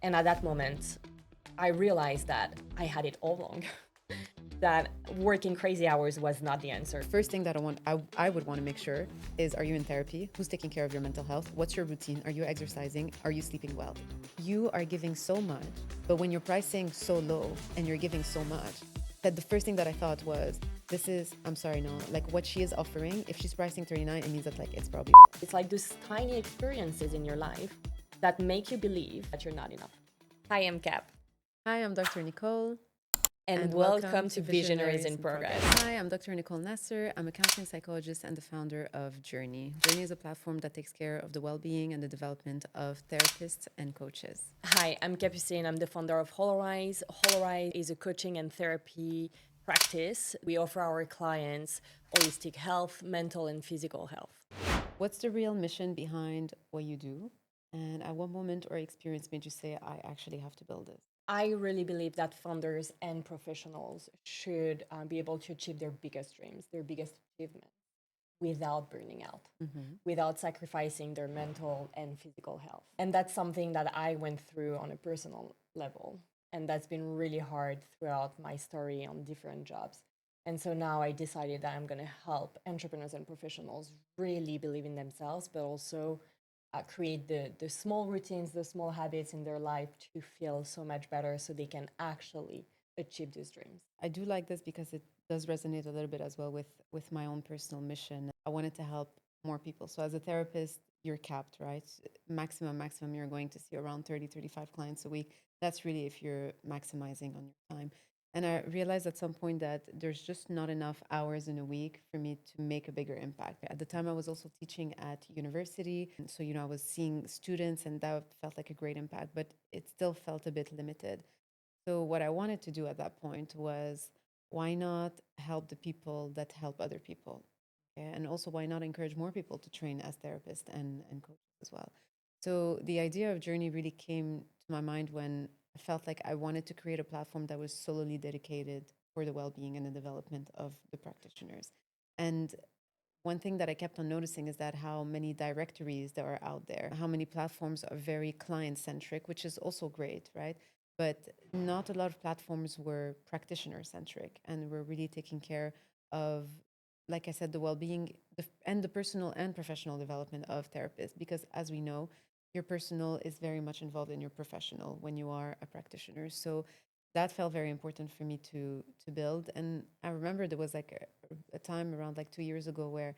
And at that moment, I realized that I had it all wrong. That working crazy hours was not the answer. First thing that I would want to make sure is, are you in therapy? Who's taking care of your mental health? What's your routine? Are you exercising? Are you sleeping well? You are giving so much, but when you're pricing so low and you're giving so much, that the first thing that I thought was, this is, I'm sorry, no, like what she is offering, if she's pricing 39, it means that like it's probably. It's like those tiny experiences in your life that make you believe that you're not enough. Hi, I'm Cap. Hi, I'm Dr. Nicole. And welcome to Visionaries in Progress. Hi, I'm Dr. Nicole Nasr. I'm a counseling psychologist and the founder of Journey. Journey is a platform that takes care of the well-being and the development of therapists and coaches. Hi, I'm Capucine. I'm the founder of Holorise. Holorise is a coaching and therapy practice. We offer our clients holistic health, mental and physical health. What's the real mission behind what you do? And at what moment or experience made you say, I actually have to build this? I really believe that founders and professionals should be able to achieve their biggest dreams, their biggest achievements without burning out, without sacrificing their mental and physical health. And that's something that I went through on a personal level. And that's been really hard throughout my story on different jobs. And so now I decided that I'm going to help entrepreneurs and professionals really believe in themselves, but also create the small routines, the small habits in their life to feel so much better so they can actually achieve those dreams. I do like this because it does resonate a little bit as well with my own personal mission. I wanted to help more people. So as a therapist, you're capped, right? Maximum, you're going to see around 30, 35 clients a week. That's really if you're maximizing on your time. And I realized at some point that there's just not enough hours in a week for me to make a bigger impact. At the time, I was also teaching at university. And so, I was seeing students and that felt like a great impact, but it still felt a bit limited. So what I wanted to do at that point was, why not help the people that help other people? Okay? And also, why not encourage more people to train as therapists and coaches as well? So the idea of Journey really came to my mind when I felt like I wanted to create a platform that was solely dedicated for the well-being and the development of the practitioners. And one thing that I kept on noticing is that how many directories there are out there, how many platforms are very client-centric, which is also great, right? But not a lot of platforms were practitioner-centric and were really taking care of, like I said, the well-being and the personal and professional development of therapists. Because as we know, your personal is very much involved in your professional when you are a practitioner. So that felt very important for me to build. And I remember there was like a time around like 2 years ago where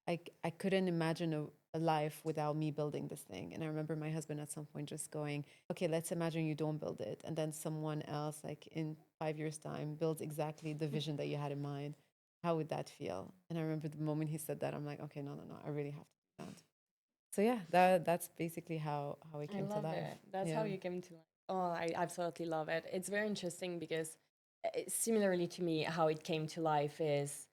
I couldn't imagine a life without me building this thing. And I remember my husband at some point just going, okay, let's imagine you don't build it. And then someone else, like in 5 years' time, builds exactly the vision that you had in mind. How would that feel? And I remember the moment he said that, I'm like, okay, no, I really have to do that. So yeah, that's basically how it I came to love life. it. That's how Yeah. you came to life. Oh, I absolutely love it. It's very interesting because similarly to me, how it came to life is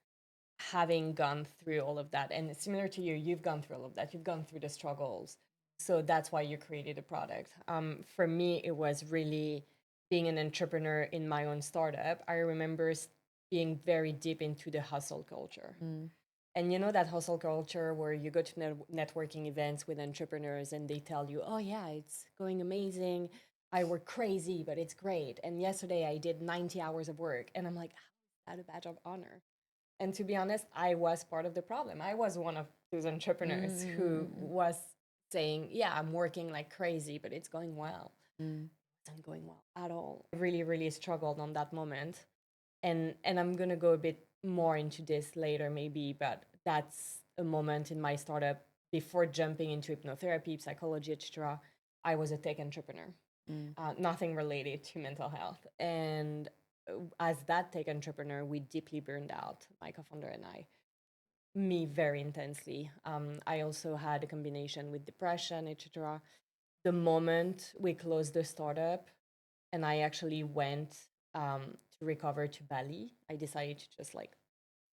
having gone through all of that. And similar to you, you've gone through all of that. You've gone through the struggles. So that's why you created a product. For me, it was really being an entrepreneur in my own startup. I remember being very deep into the hustle culture. And you know that hustle culture where you go to networking events with entrepreneurs and they tell you, oh, yeah, it's going amazing. I work crazy, but it's great. And yesterday I did 90 hours of work. And I'm like, how is that a badge of honor? And to be honest, I was part of the problem. I was one of those entrepreneurs who was saying, yeah, I'm working like crazy, but it's going well. It wasn't going well at all. I really, really struggled on that moment. And I'm gonna go a bit more into this later maybe, but that's a moment in my startup before jumping into hypnotherapy, psychology, etc. I was a tech entrepreneur, nothing related to mental health. And as that tech entrepreneur, we deeply burned out, my co-founder and I, me very intensely. I also had a combination with depression, etc. The moment we closed the startup, and I actually went to recover to Bali, I decided to just like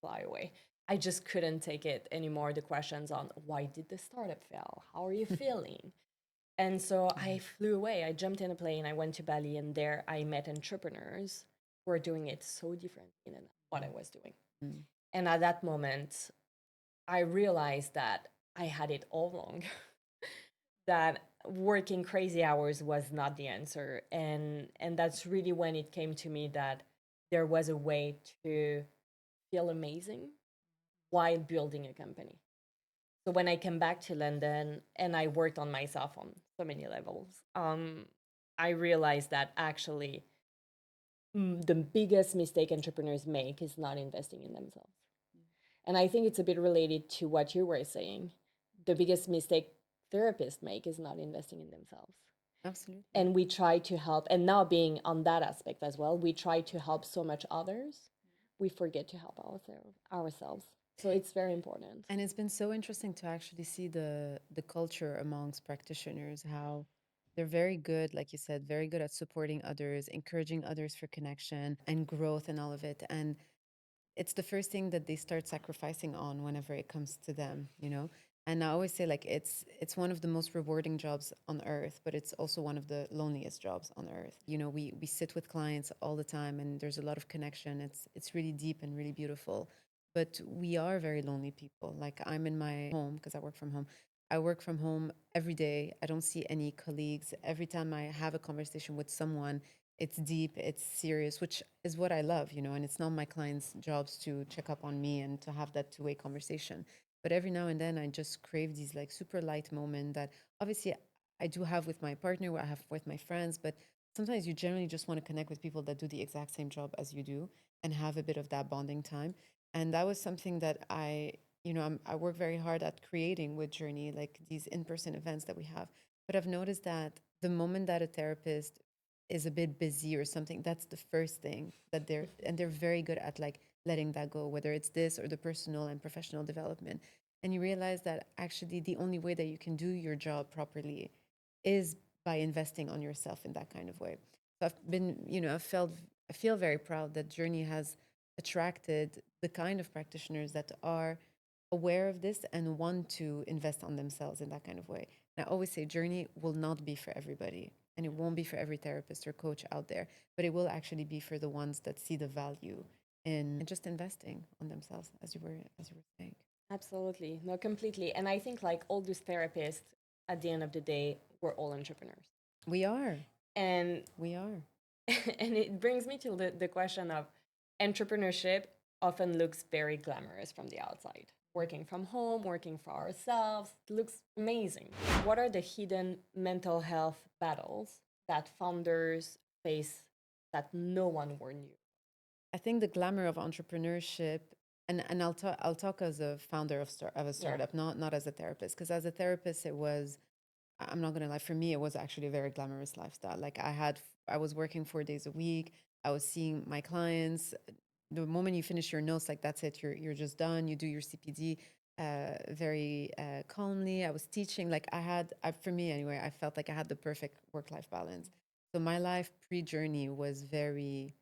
fly away. I just couldn't take it anymore. The questions on why did the startup fail? How are you feeling? And so I flew away. I jumped in a plane. I went to Bali, and there I met entrepreneurs who were doing it so differently than what I was doing. And at that moment, I realized that I had it all wrong. that working crazy hours was not the answer, and that's really when it came to me that there was a way to feel amazing while building a company. So when I came back to London and I worked on myself on so many levels, I realized that actually the biggest mistake entrepreneurs make is not investing in themselves. And I think it's a bit related to what you were saying. The biggest mistake therapists make is not investing in themselves. Absolutely. And we try to help, and now being on that aspect as well, we try to help so much others, we forget to help ourselves. So it's very important. And it's been so interesting to actually see the culture amongst practitioners, how they're very good, like you said, very good at supporting others, encouraging others for connection and growth and all of it. And it's the first thing that they start sacrificing on whenever it comes to them, you know. And I always say, like, it's one of the most rewarding jobs on earth, but it's also one of the loneliest jobs on earth. You know, we sit with clients all the time and there's a lot of connection. It's really deep and really beautiful, but we are very lonely people. Like, I'm in my home because I work from home. I work from home every day. I don't see any colleagues. Every time I have a conversation with someone, it's deep, it's serious, which is what I love, you know. And it's not my clients' jobs to check up on me and to have that two-way conversation. But every now and then I just crave these like super light moments that obviously I do have with my partner, what I have with my friends, but sometimes you generally just want to connect with people that do the exact same job as you do and have a bit of that bonding time. And that was something that I work very hard at creating with Journey, like these in-person events that we have. But I've noticed that the moment that a therapist is a bit busy or something, that's the first thing that they're very good at, like letting that go, whether it's this or the personal and professional development. And you realize that actually the only way that you can do your job properly is by investing on yourself in that kind of way. So I've been, I feel very proud that Journey has attracted the kind of practitioners that are aware of this and want to invest on themselves in that kind of way. And I always say Journey will not be for everybody and it won't be for every therapist or coach out there, but it will actually be for the ones that see the value in just investing on themselves, as you were saying. Absolutely. No, completely. And I think like all these therapists, at the end of the day, we're all entrepreneurs. We are. And We are. and it brings me to the question of entrepreneurship often looks very glamorous from the outside. Working from home, working for ourselves, looks amazing. What are the hidden mental health battles that founders face that no one warned you? I think the glamour of entrepreneurship, and I'll talk as a founder of a Yeah. startup, not as a therapist, because as a therapist, it was, I'm not gonna lie, for me, it was actually a very glamorous lifestyle. Like I was working 4 days a week. I was seeing my clients. The moment you finish your notes, like that's it. You're just done. You do your CPD very calmly. I was teaching. Like for me anyway, I felt like I had the perfect work-life balance. So my life pre-journey was very,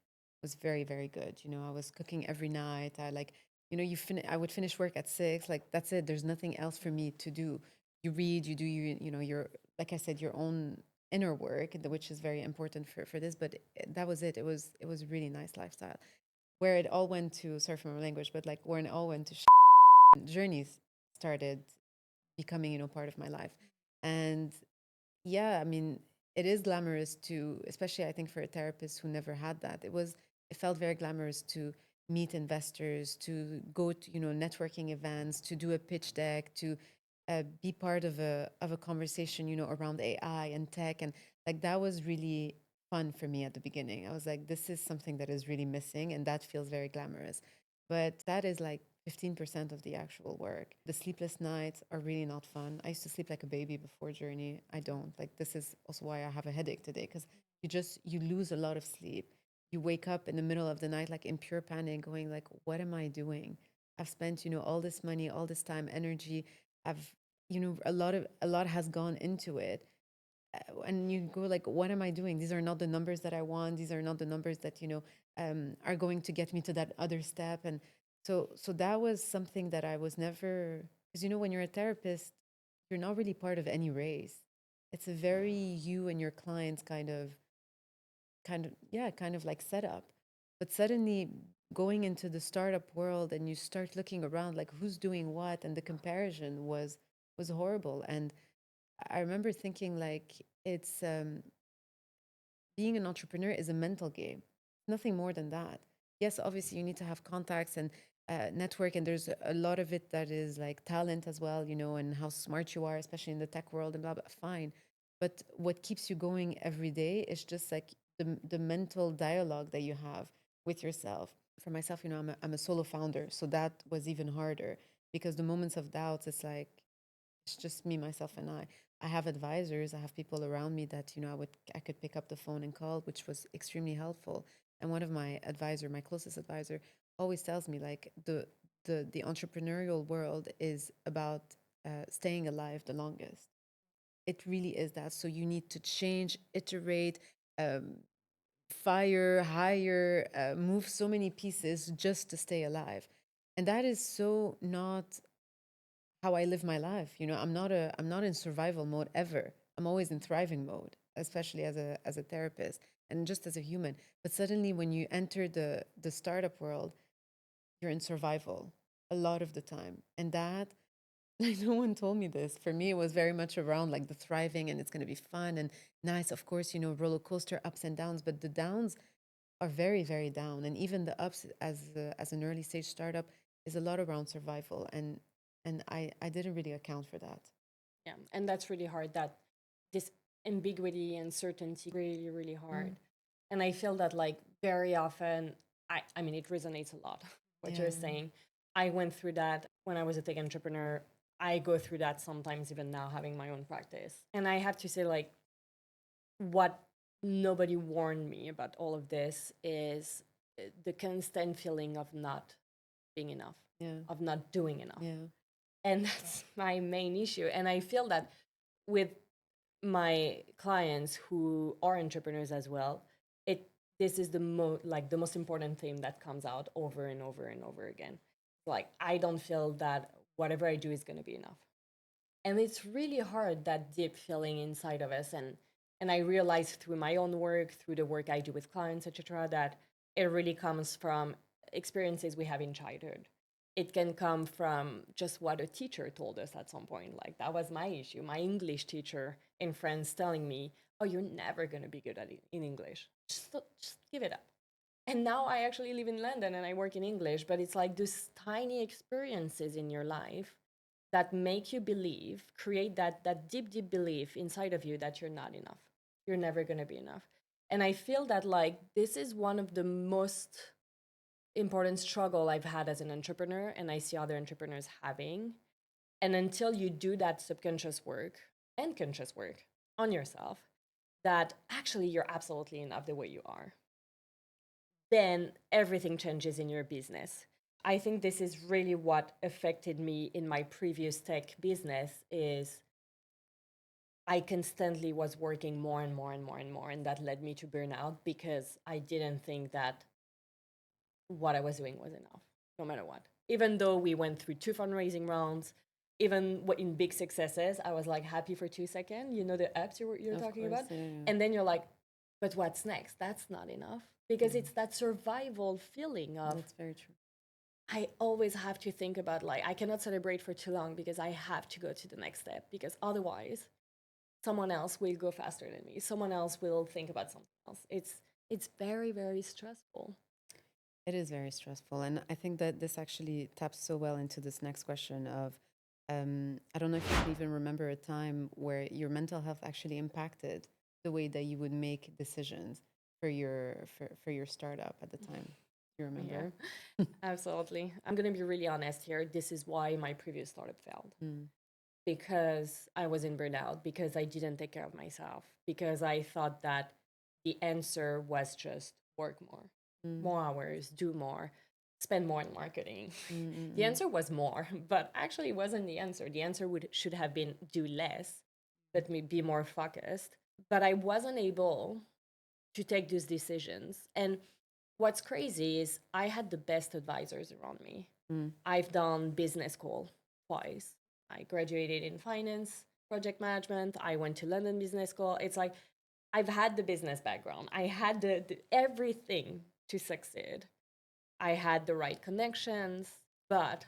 very good. You know, I was cooking every night. I like, I would finish work at 6. Like that's it. There's nothing else for me to do. You read, you do your, like I said, your own inner work, which is very important for this. But that was it. It was a really nice lifestyle. Where it all went to, sorry for my language, but like where it all went to journeys started becoming, part of my life. And yeah, I mean, it is glamorous to, especially I think for a therapist who never had that. It felt very glamorous to meet investors, to go to, networking events, to do a pitch deck, to be part of a conversation, around AI and tech, and like that was really fun for me at the beginning. I was like, this is something that is really missing, and that feels very glamorous. But that is like 15% of the actual work. The sleepless nights are really not fun. I used to sleep like a baby before Journey. I don't. Like this is also why I have a headache today, because you lose a lot of sleep. You wake up in the middle of the night like in pure panic going like, what am I doing? I've spent, all this money, all this time, energy. I've a lot has gone into it. And you go like, what am I doing? These are not the numbers that I want. These are not the numbers that are going to get me to that other step. And so that was something that I was never, because when you're a therapist, you're not really part of any race. It's a very you and your clients kind of like setup. But suddenly going into the startup world and you start looking around like who's doing what, and the comparison was horrible. And I remember thinking like it's being an entrepreneur is a mental game, nothing more than that. Yes, obviously you need to have contacts and network, and there's a lot of it that is like talent as well, you know, and how smart you are, especially in the tech world and blah blah. Fine, but what keeps you going every day is just like the mental dialogue that you have with yourself. For myself, you know, I'm a solo founder, so that was even harder because the moments of doubts, it's just me, myself, and I. I have advisors. I have people around me that, you know, I could pick up the phone and call, which was extremely helpful. And one of my advisor, my closest advisor, always tells me like the entrepreneurial world is about staying alive the longest. It really is that. So you need to change, iterate, um, fire, hire, move so many pieces just to stay alive. And that is so not how I live my life. You know, I'm not in survival mode ever. I'm always in thriving mode, especially as a therapist and just as a human. But suddenly when you enter the startup world, you're in survival a lot of the time. And that like no one told me this. For me, it was very much around like the thriving and it's gonna be fun and nice. Of course, you know, roller coaster ups and downs, but the downs are very, very down. And even the ups as an early stage startup is a lot around survival. And I didn't really account for that. Yeah, and that's really hard. That this ambiguity and certainty really, really Mm. hard. And I feel that like very often, I mean, it resonates a lot what Yeah. you're saying. I went through that when I was a tech entrepreneur. I go through that sometimes even now having my own practice. And I have to say, like, what nobody warned me about all of this is the constant feeling of not being enough, Yeah. of not doing enough. Yeah. And that's my main issue. And I feel that with my clients who are entrepreneurs as well, it this is the most important theme that comes out over and over and over again. Like I don't feel that whatever I do is going to be enough. And it's really hard, that deep feeling inside of us. And I realized through my own work, through the work I do with clients, etc., that it really comes from experiences we have in childhood. It can come from just what a teacher told us at some point. Like that was my issue. My English teacher in France telling me, "Oh, you're never gonna be good at it in English. Just give it up." And now I actually live in London and I work in English, but it's like those tiny experiences in your life that make you believe, create that deep, deep belief inside of you that you're not enough. You're never gonna be enough. And I feel that like this is one of the most important struggle I've had as an entrepreneur, and I see other entrepreneurs having. And until you do that subconscious work and conscious work on yourself, that actually you're absolutely enough the way you are, then everything changes in your business. I think this is really what affected me in my previous tech business is I constantly was working more and more and more and more, and that led me to burnout because I didn't think that what I was doing was enough, no matter what. Even though we went through two fundraising rounds, even in big successes, I was like happy for 2 seconds. You know the ups you're Of talking course. about, Yeah. Yeah. and then you're like, but what's next? That's not enough because it's that survival feeling of That's very true. I always have to think about like I cannot celebrate for too long because I have to go to the next step because otherwise someone else will go faster than me. Someone else will think about something else. It's very, very stressful. It is very stressful. And I think that this actually taps so well into this next question of I don't know if you can even remember a time where your mental health actually impacted the way that you would make decisions for your startup at the time. You Yeah, remember? absolutely. I'm gonna be really honest here. This is why my previous startup failed. Mm, Because I was in burnout, because I didn't take care of myself, because I thought that the answer was just work more, mm, more hours, do more, spend more in marketing. mm, mm, The mm. answer was more, but actually it wasn't the answer. The answer should have been do less, but be more focused. But I wasn't able to take those decisions. And what's crazy is I had the best advisors around me. Mm. I've done business school twice. I graduated in finance, project management. I went to London Business School. It's like I've had the business background. I had the everything to succeed. I had the right connections, but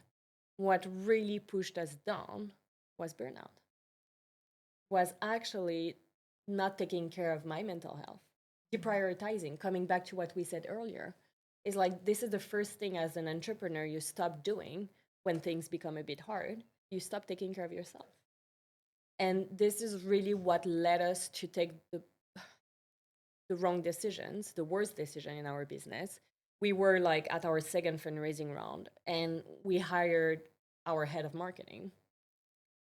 what really pushed us down was burnout. was actually not taking care of my mental health, deprioritizing, coming back to what we said earlier. Is like this is the first thing as an entrepreneur you stop doing when things become a bit hard. You stop taking care of yourself. And this is really what led us to take the wrong decisions, the worst decision in our business. We were like at our second fundraising round and we hired our head of marketing.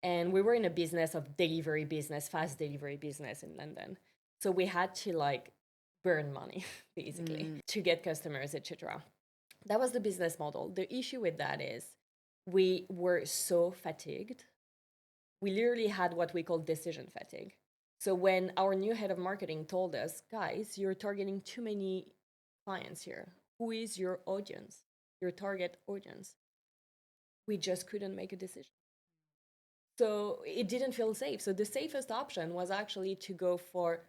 And we were in a business of delivery business, fast delivery business in London. So we had to like burn money basically to get customers, etc. That was the business model. The issue with that is we were so fatigued. We literally had what we call decision fatigue. So when our new head of marketing told us, guys, you're targeting too many clients here. Who is your audience, your target audience? We just couldn't make a decision. So it didn't feel safe. So the safest option was actually to go for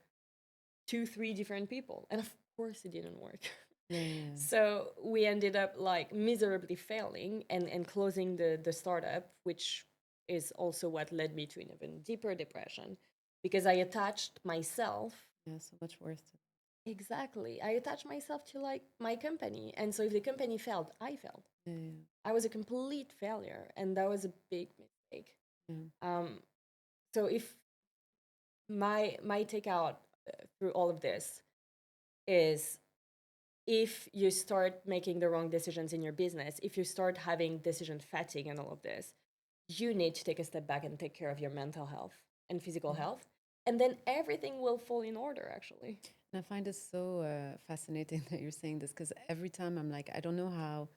2, 3 different people. And of course it didn't work. Yeah, yeah. So we ended up like miserably failing and closing the startup, which is also what led me to an even deeper depression because I attached myself. Yeah, so much worse. Exactly. I attached myself to like my company. And so if the company failed, I failed. Yeah, yeah, I was a complete failure. And that was a big mistake. yeah. So if my takeout through all of this is if you start making the wrong decisions in your business, if you start having decision fatigue and all of this, you need to take a step back and take care of your mental health and physical health. And then everything will fall in order, actually. And I find it so fascinating that you're saying this because every time I'm like, I don't know how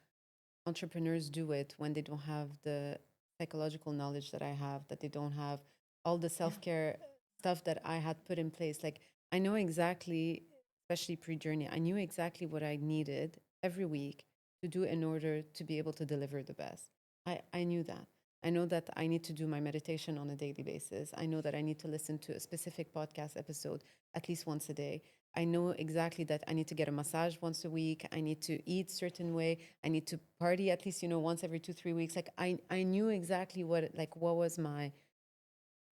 entrepreneurs do it when they don't have the psychological knowledge that I have, that they don't have all the self care stuff that I had put in place. Like, I know exactly, especially pre journey, I knew exactly what I needed every week to do in order to be able to deliver the best. I knew that. I know that I need to do my meditation on a daily basis. I know that I need to listen to a specific podcast episode at least once a day. I know exactly that I need to get a massage once a week. I need to eat certain way. I need to party at least, once every 2, 3 weeks. Like I knew exactly what was my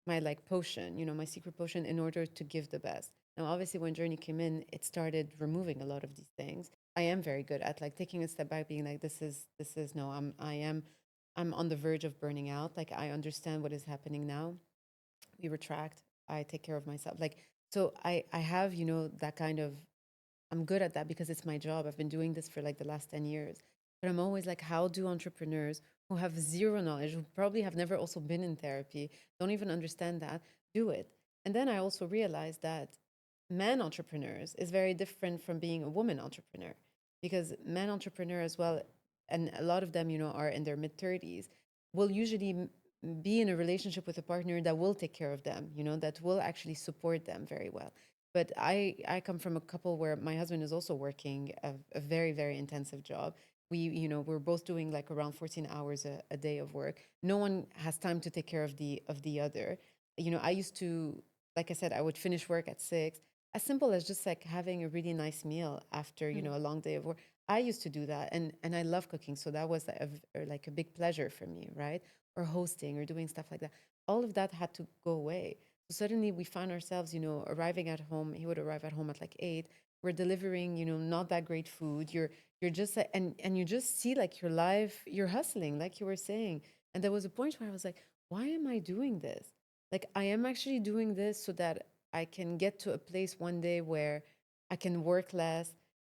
like potion, my secret potion in order to give the best. Now, obviously, when Journey came in, it started removing a lot of these things. I am very good at like taking a step back, being like, this is no, I'm on the verge of burning out. Like I understand what is happening now. We retract. I take care of myself. Like so, I have that kind of I'm good at that because it's my job. I've been doing this for like the last 10 years. But I'm always like, how do entrepreneurs who have zero knowledge, who probably have never also been in therapy, don't even understand that, do it? And then I also realized that men entrepreneurs is very different from being a woman entrepreneur because men entrepreneur as well, and a lot of them, are in their mid 30s, will usually be in a relationship with a partner that will take care of them, that will actually support them very well. But I come from a couple where my husband is also working a very, very intensive job. We're both doing like around 14 hours a day of work. No one has time to take care of the other. I used to, like I said, I would finish work at 6, as simple as just like having a really nice meal after, a long day of work. I used to do that, and I love cooking, so that was like a big pleasure for me, right? Or hosting or doing stuff like that. All of that had to go away. So suddenly we found ourselves, arriving at home. He would arrive at home at like 8. We're delivering, not that great food. You're just like, and you just see like your life, you're hustling, like you were saying. And there was a point where I was like, why am I doing this? Like I am actually doing this so that I can get to a place one day where I can work less,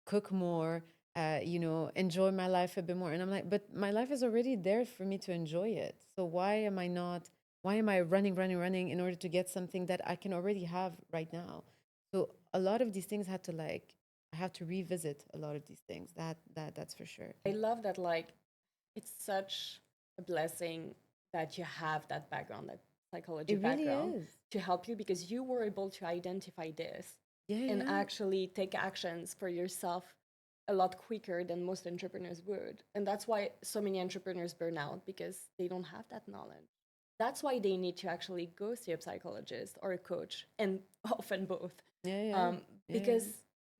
cook more, enjoy my life a bit more. And I'm like, but my life is already there for me to enjoy it. So why am I not? Why am I running, running, running in order to get something that I can already have right now? So a lot of these things had to like, I have to revisit a lot of these things. That's for sure. I love that, like, it's such a blessing that you have that background, that psychology It really background is. to help you because you were able to identify this Yeah, and yeah. actually take actions for yourself a lot quicker than most entrepreneurs would. And that's why so many entrepreneurs burn out because they don't have that knowledge. That's why they need to actually go see a psychologist or a coach, and often both, Yeah, yeah. um, Yeah, yeah. because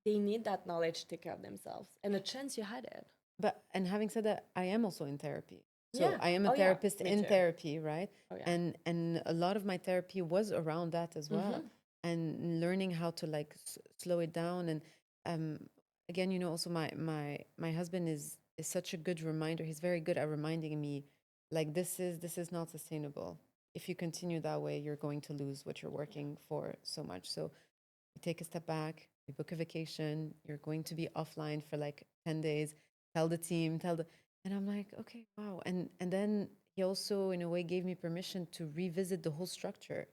they need that knowledge to take care of themselves. And a chance you had it. But and having said that, I am also in therapy. So Yeah. I am a Oh, yeah. therapist Me in too. therapy, right? Oh, yeah. And a lot of my therapy was around that as well, Mm-hmm. and learning how to like slow it down. And um, again, also my husband is such a good reminder. He's very good at reminding me, like this is not sustainable. If you continue that way, you're going to lose what you're working for so much. So we take a step back, we book a vacation, you're going to be offline for like 10 days, tell the team, and I'm like, okay, wow. And then he also in a way gave me permission to revisit the whole structure.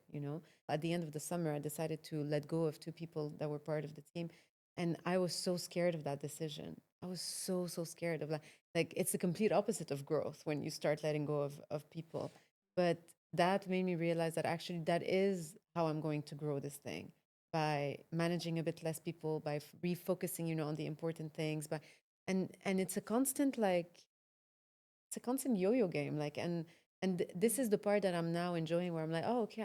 At the end of the summer, I decided to let go of two people that were part of the team. And I was so scared of that decision. I was so scared of that. Like it's the complete opposite of growth when you start letting go of people. But that made me realize that actually that is how I'm going to grow this thing, by managing a bit less people, by refocusing, on the important things. But and it's a constant yo-yo game. Like and this is the part that I'm now enjoying, where I'm like, oh, okay,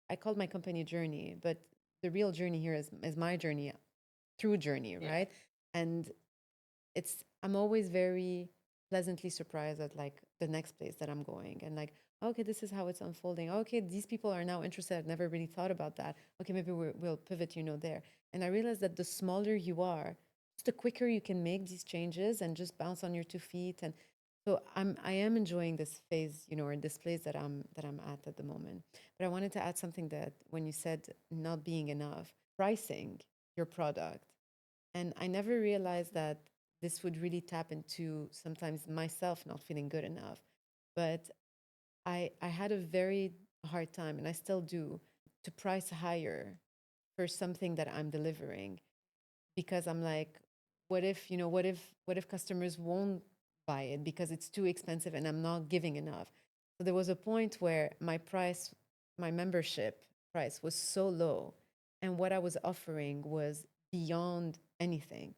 I called my company Journey, but the real journey here is my journey through Journey, Yeah. right? And I'm always very pleasantly surprised at like the next place that I'm going, and like, okay, this is how it's unfolding. Okay, these people are now interested. I've never really thought about that. Okay, maybe we'll pivot, there. And I realized that the smaller you are, just the quicker you can make these changes and just bounce on your 2 feet. And so I am enjoying this phase, or this place that I'm at the moment. But I wanted to add something, that when you said not being enough, pricing your product, and I never realized that this would really tap into sometimes myself not feeling good enough. But I had a very hard time, and I still do, to price higher for something that I'm delivering, because I'm like, what if customers won't buy it because it's too expensive and I'm not giving enough. So there was a point where my membership price was so low, and what I was offering was beyond anything.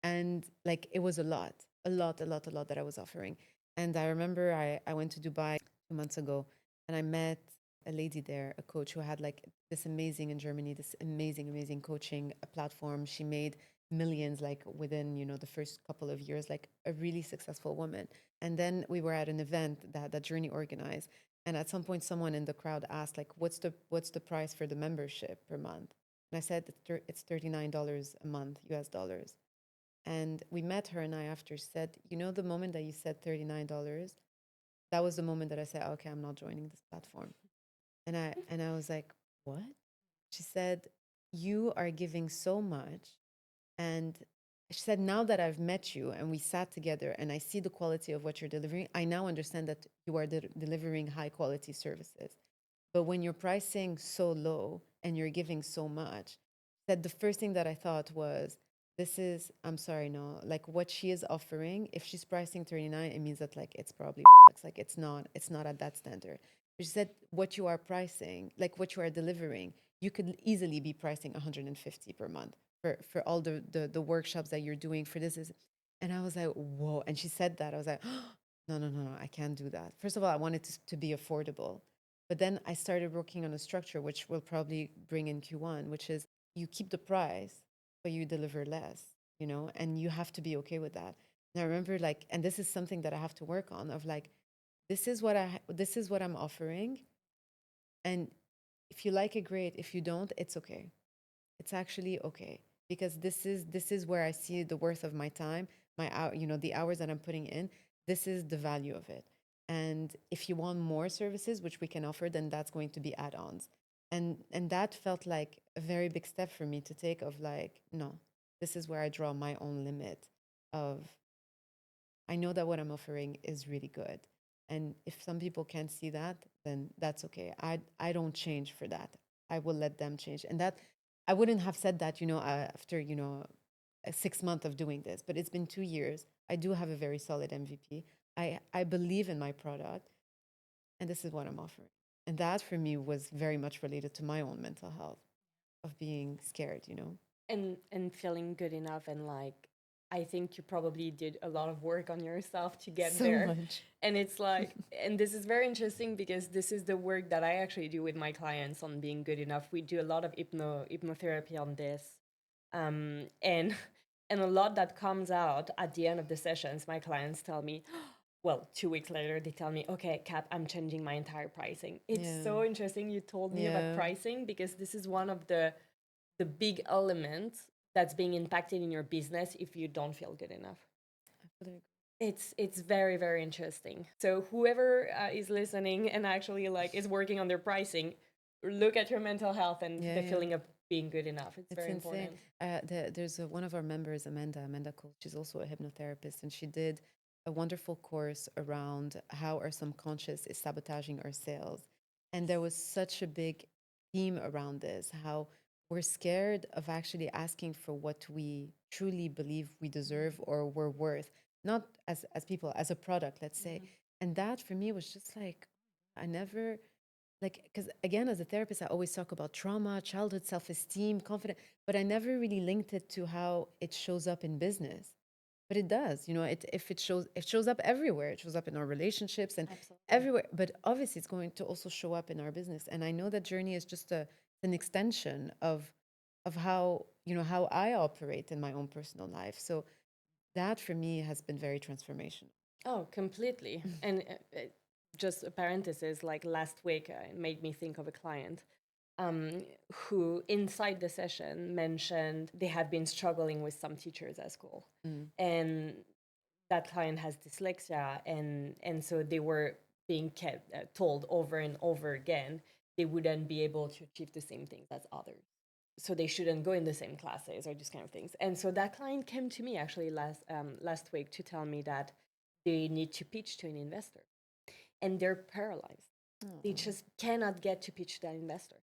And like it was a lot that I was offering. And I remember I went to Dubai 2 months ago, and I met a lady there, a coach who had like this amazing, in Germany, this amazing coaching platform. She made millions like within the first couple of years, like a really successful woman. And then we were at an event that Journey organized, and at some point someone in the crowd asked, like, what's the price for the membership per month? And I said it's $39 a month, US dollars. And we met her, and I after said, the moment that you said $39, that was the moment that I said, okay, I'm not joining this platform. And I was like, what? She said, you are giving so much. And she said, now that I've met you and we sat together and I see the quality of what you're delivering, I now understand that you are delivering high quality services. But when you're pricing so low and you're giving so much, that the first thing that I thought was, I'm sorry, no, like what she is offering, if she's pricing 39, it means that like it's probably like it's not at that standard. She said, what you are pricing, like what you are delivering, you could easily be pricing 150 per month for all the workshops that you're doing for this is. And I was like, whoa. And she said that. I was like, no, no, no, no, I can't do that. First of all, I wanted to be affordable. But then I started working on a structure, which will probably bring in Q1, which is you keep the price, but you deliver less, and you have to be okay with that. And I remember like, and this is something that I have to work on, of like, this is what I'm offering. And if you like it, great. If you don't, it's okay. It's actually okay, because this is where I see the worth of my time, my hour, the hours that I'm putting in. This is the value of it. And if you want more services, which we can offer, then that's going to be add-ons. And that felt like a very big step for me to take, of like, no, this is where I draw my own limit of, I know that what I'm offering is really good. And if some people can't see that, then that's okay. I don't change for that. I will let them change. And that I wouldn't have said that, after, 6 months of doing this, but it's been 2 years. I do have a very solid MVP. I believe in my product, and this is what I'm offering. And that for me was very much related to my own mental health, of being scared. And feeling good enough, and like, I think you probably did a lot of work on yourself to get So there. much. And it's like, and this is very interesting because this is the work that I actually do with my clients on being good enough. We do a lot of hypnotherapy on this. And and a lot that comes out at the end of the sessions, my clients tell me, well, 2 weeks later, they tell me, okay, Cap, I'm changing my entire pricing. It's Yeah. so interesting you told me about Yeah. pricing, because this is one of the big elements that's being impacted in your business if you don't feel good enough. I fully It's very, very interesting. So whoever is listening and actually like is working on their pricing, look at your mental health and agree. the Yeah. feeling of being good enough. It's It's very insane. important. There's one of our members, Amanda Cole. She's also a hypnotherapist, and she did a wonderful course around how our subconscious is sabotaging our sales. And there was such a big theme around this, how we're scared of actually asking for what we truly believe we deserve or we're worth, not as people, as a product, let's say. And that for me was just like, I never like, because again, as a therapist, I always talk about trauma, childhood self-esteem, confidence, but I never really linked it to how it shows up in business. But it does, it shows up everywhere. It shows up in our relationships and Absolutely. everywhere. But obviously, it's going to also show up in our business. And I know that journey is just an extension of how I operate in my own personal life. So that for me has been very transformational. Oh, completely. And just a parenthesis, like last week, it made me think of a client who, inside the session, mentioned they have been struggling with some teachers at school. And that client has dyslexia. And so they were being kept, told over and over again they wouldn't be able to achieve the same things as others. So they shouldn't go in the same classes or these kind of things. And so that client came to me actually last week to tell me that they need to pitch to an investor and they're paralyzed. They just cannot get to pitch to that investor.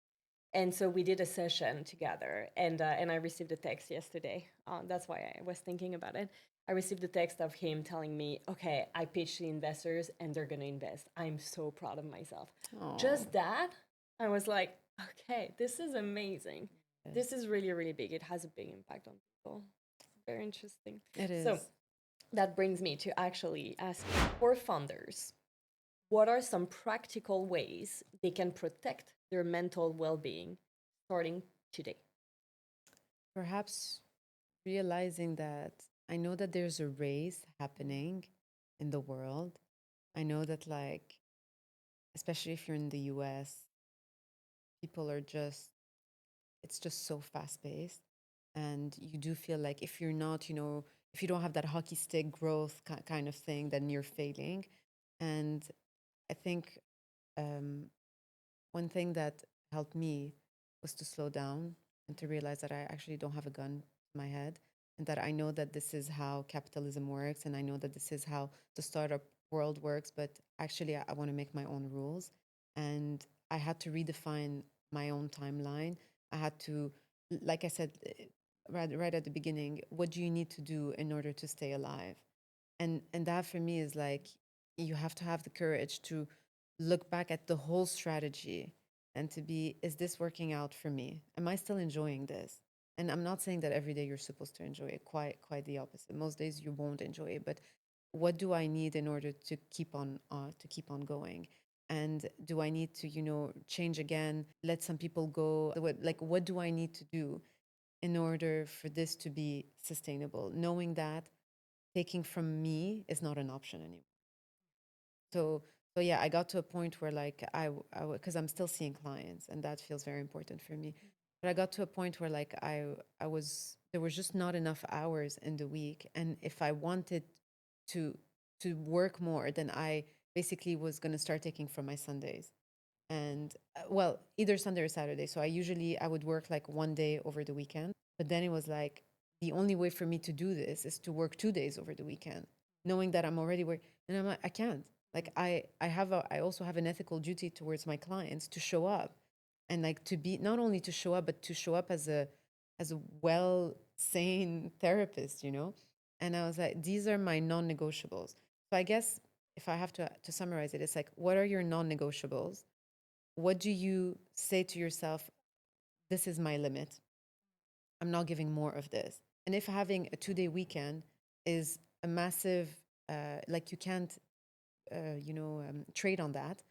And so we did a session together, and I received a text yesterday. That's why I was thinking about it. I received a text of him telling me, "Okay, I pitched the investors, and they're gonna invest. I'm so proud of myself." Just that, I was like, "Okay, this is amazing. This is really, really big. It has a big impact on people. Very interesting." It So is. that brings me to actually ask you, for founders, what are some practical ways they can protect their mental well-being starting today? Perhaps realizing that I know that there's a race happening in the world. I know that, like, especially if you're in the US, people are just, it's just so fast paced. And you do feel like if you're not, if you don't have that hockey stick growth kind of thing, then you're failing. And I think um, one thing that helped me was to slow down and to realize that I actually don't have a gun to my head, and that I know that this is how capitalism works, and I know that this is how the startup world works, but actually I want to make my own rules. And I had to redefine my own timeline. I had to, like I said, right at the beginning, what do you need to do in order to stay alive? And that for me is like, you have to have the courage to look back at the whole strategy and to be, is this working out for me? Am I still enjoying this? And I'm not saying that every day you're supposed to enjoy it, quite the opposite. Most days you won't enjoy it, but what do I need in order to keep on going? And do I need to, change again, let some people go? Like, what do I need to do in order for this to be sustainable? Knowing that taking from me is not an option anymore. So yeah, I got to a point where, like, because I'm still seeing clients, and that feels very important for me. But I got to a point where, like, I was there was just not enough hours in the week, and if I wanted to to work more, then I basically was going to start taking from my Sundays. And well, either Sunday or Saturday. So I would work like one day over the weekend, but then it was like the only way for me to do this is to work 2 days over the weekend, knowing that I'm already working. And I'm like, I can't. Like, I also have an ethical duty towards my clients to show up, and like to be, not only to show up, but to show up as a well sane therapist. And I was like, these are my non-negotiables. So I guess if I have to summarize it, it's like, what are your non-negotiables? What do you say to yourself? This is my limit. I'm not giving more of this. And if having a 2 day weekend is a massive, like, you can't, trade on that,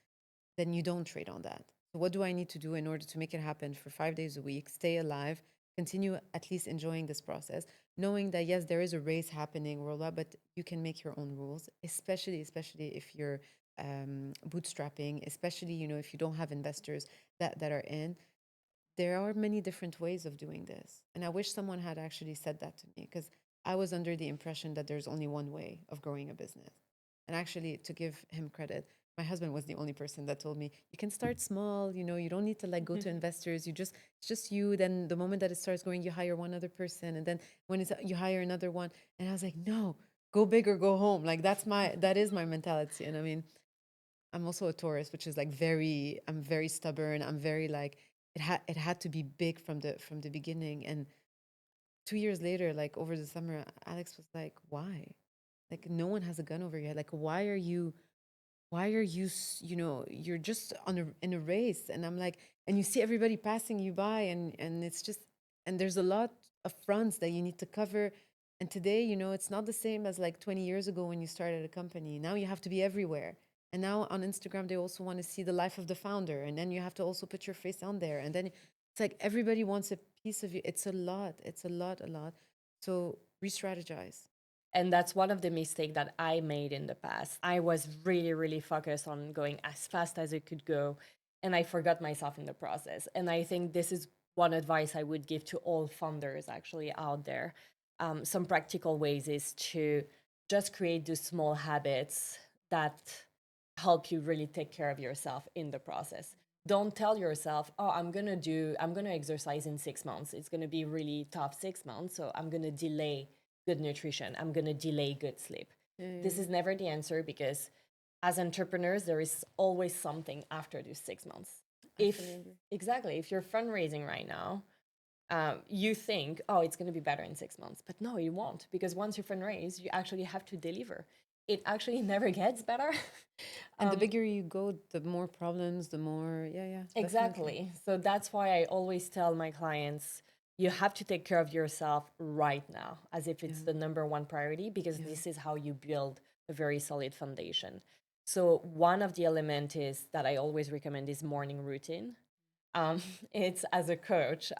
then you don't trade on that. So what do I need to do in order to make it happen for 5 days a week, stay alive, continue at least enjoying this process, knowing that yes, there is a race happening worldwide, but you can make your own rules, especially if you're bootstrapping, especially, you know, if you don't have investors that are in. There are many different ways of doing this. And I wish someone had actually said that to me, because I was under the impression that there's only one way of growing a business. And actually, to give him credit, my husband was the only person that told me, you can start small, you know, you don't need to like go to investors. It's just you. Then the moment that it starts growing, you hire one other person. And then when you hire another one. And I was like, no, go big or go home. Like that is my mentality. And I mean, I'm also a Taurus, which is like I'm very stubborn. I'm very like, it had to be big from the beginning. And 2 years later, like over the summer, Alex was like, why? Like no one has a gun over your head. Like why are you you know, you're just in a race. And I'm like, and you see everybody passing you by, and it's just, and there's a lot of fronts that you need to cover. And today, you know, it's not the same as like 20 years ago when you started a company. Now you have to be everywhere. And now on Instagram they also want to see the life of the founder, and then you have to also put your face on there. And then it's like everybody wants a piece of you. It's a lot. So re-strategize. And that's one of the mistakes that I made in the past. I was really, really focused on going as fast as it could go, and I forgot myself in the process. And I think this is one advice I would give to all founders actually out there. Some practical ways is to just create those small habits that help you really take care of yourself in the process. Don't tell yourself, oh, I'm gonna exercise in 6 months. It's gonna be really tough 6 months, so I'm gonna delay good nutrition. I'm gonna delay good sleep. This is never the answer, because as entrepreneurs, there is always something after those 6 months. If Absolutely. exactly, if you're fundraising right now, you think, oh, it's going to be better in 6 months. But no, it won't, because once you fundraise, you actually have to deliver. It actually never gets better. And the bigger you go, the more problems, the more, yeah, definitely. Exactly. So that's why I always tell my clients, you have to take care of yourself right now, as if it's Yeah, the number one priority, because yeah. this is how you build a very solid foundation. So one of the elements is that I always recommend is morning routine. Um, it's as a coach,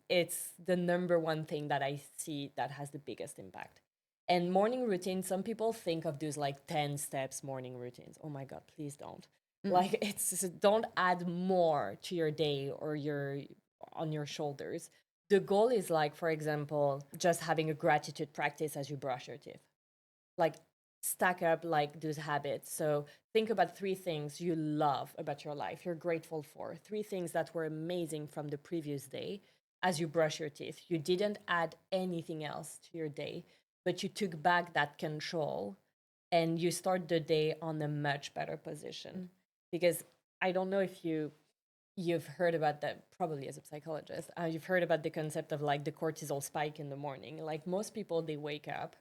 it's the number one thing that I see that has the biggest impact. And morning routine, some people think of those like 10 steps morning routines. Oh my God, please don't. Like it's just, don't add more to your day or your on your shoulders. The goal is like, for example, just having a gratitude practice as you brush your teeth. Like stack up like those habits. So think about 3 things you love about your life, you're grateful for, 3 things that were amazing from the previous day as you brush your teeth. You didn't add anything else to your day, but you took back that control and you start the day on a much better position. Because I don't know if you've heard about that, probably as a psychologist, you've heard about the concept of like the cortisol spike in the morning. Like most people, they wake up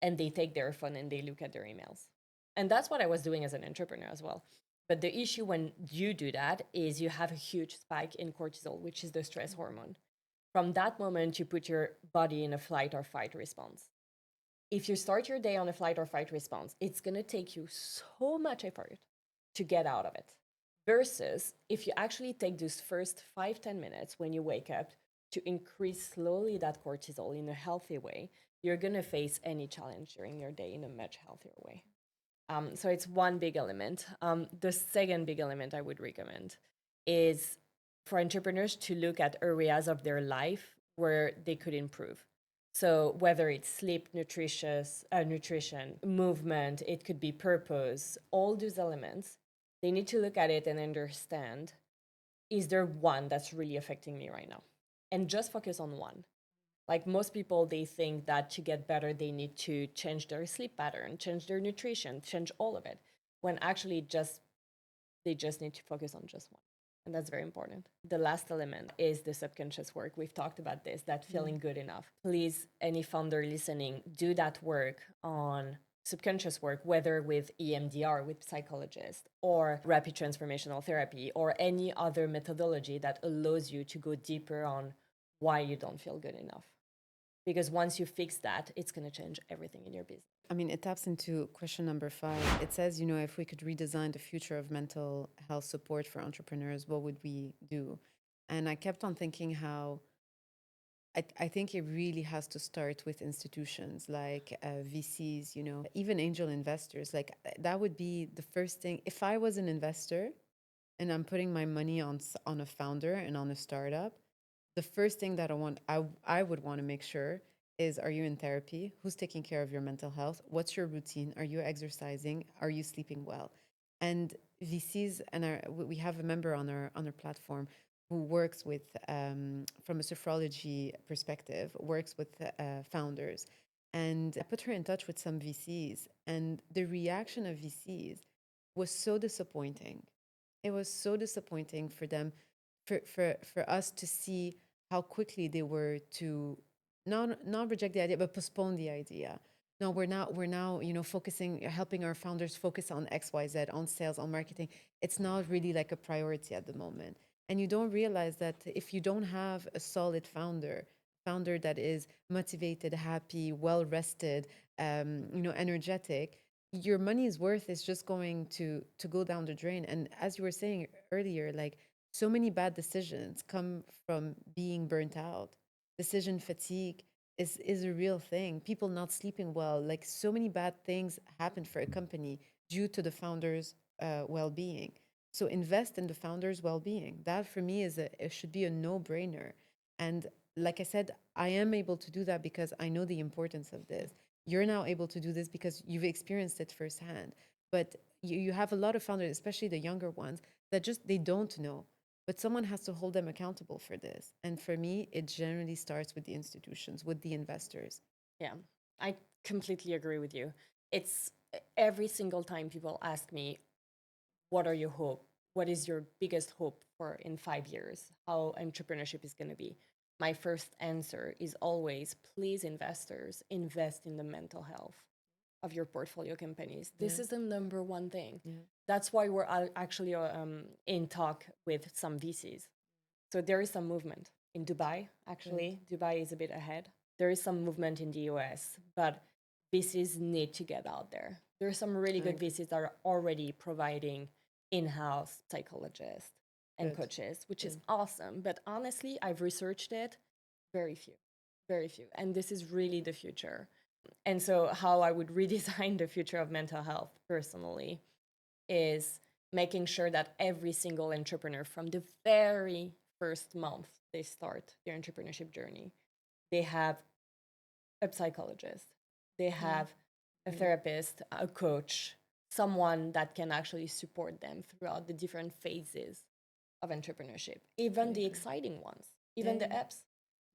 and they take their phone and they look at their emails. And that's what I was doing as an entrepreneur as well. But the issue when you do that is you have a huge spike in cortisol, which is the stress hormone. From that moment, you put your body in a flight or fight response. If you start your day on a flight or fight response, it's going to take you so much effort to get out of it. Versus if you actually take those first 5-10 minutes when you wake up to increase slowly that cortisol in a healthy way, you're going to face any challenge during your day in a much healthier way. So it's one big element. The second big element I would recommend is for entrepreneurs to look at areas of their life where they could improve. So whether it's sleep, nutrition, movement, it could be purpose, all those elements, they need to look at it and understand, is there one that's really affecting me right now? And just focus on one. Like most people, they think that to get better, they need to change their sleep pattern, change their nutrition, change all of it. When actually just they just need to focus on just one. And that's very important. The last element is the subconscious work. We've talked about this, that feeling good enough. Please, any founder listening, do that work on subconscious work, whether with EMDR, with psychologists, or rapid transformational therapy, or any other methodology that allows you to go deeper on why you don't feel good enough. Because once you fix that, it's going to change everything in your business. I mean, it taps into question number 5. It says, you know, if we could redesign the future of mental health support for entrepreneurs, what would we do? And I kept on thinking how I think it really has to start with institutions like VCs, you know, even angel investors. Like that would be the first thing. If I was an investor and I'm putting my money on a founder and on a startup, the first thing that I would want to make sure is, are you in therapy? Who's taking care of your mental health? What's your routine? Are you exercising? Are you sleeping well? And VCs, and we have a member on our platform who works with, from a sophrology perspective, works with founders. And I put her in touch with some VCs, and the reaction of VCs was so disappointing. It was so disappointing for them, for us to see how quickly they were to not reject the idea, but postpone the idea. No, we're now, you know, focusing, helping our founders focus on XYZ, on sales, on marketing. It's not really like a priority at the moment. And you don't realize that if you don't have a solid founder that is motivated, happy, well rested, you know, energetic, your money's worth is just going to go down the drain. And as you were saying earlier, like, so many bad decisions come from being burnt out. Decision fatigue is a real thing. People not sleeping well, like so many bad things happen for a company due to the founder's well-being. So invest in the founder's well-being. That for me it should be a no-brainer. And like I said, I am able to do that because I know the importance of this. You're now able to do this because you've experienced it firsthand. But you have a lot of founders, especially the younger ones, that just they don't know. But someone has to hold them accountable for this. And for me, it generally starts with the institutions, with the investors. Yeah, I completely agree with you. It's every single time people ask me, what are your hope? What is your biggest hope for in 5 years? How entrepreneurship is going to be? My first answer is always, please, investors, invest in the mental health of your portfolio companies. This Yeah. is the number one thing. Yeah. That's why we're actually in talk with some VCs. So there is some movement in Dubai, actually. Good. Dubai is a bit ahead. There is some movement in the US, but VCs need to get out there. There are some really I good agree. VCs that are already providing in-house psychologists and Good. coaches, which is Good. awesome. But honestly, I've researched it, very few, very few. And this is really the future. And so how I would redesign the future of mental health personally is making sure that every single entrepreneur from the very first month they start their entrepreneurship journey, they have a psychologist, they Yeah. have a Yeah. therapist, a coach, someone that can actually support them throughout the different phases of entrepreneurship, I even the agree. exciting ones, Yeah. even the Yeah. ups.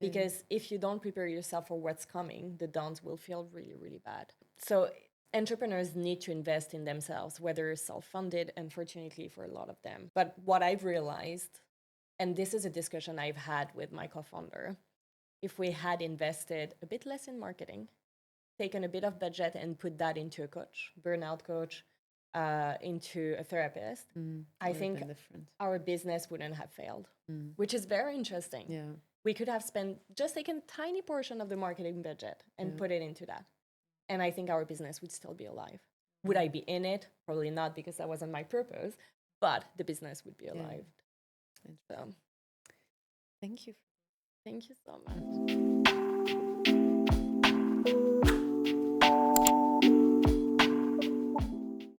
Yeah. Because if you don't prepare yourself for what's coming, the downs will feel really, really bad. So entrepreneurs need to invest in themselves, whether self-funded, unfortunately for a lot of them. But what I've realized, and this is a discussion I've had with my co-founder, if we had invested a bit less in marketing, taken a bit of budget and put that into a coach, burnout coach, into a therapist, I Would have think been different. our business wouldn't have failed, Mm. which is very interesting. Yeah. We could have spent just taken a tiny portion of the marketing budget and Yeah. put it into that. And I think our business would still be alive. Would I be in it? Probably not, because that wasn't my purpose, but the business would be Yeah. alive. So Thank you. thank you so much.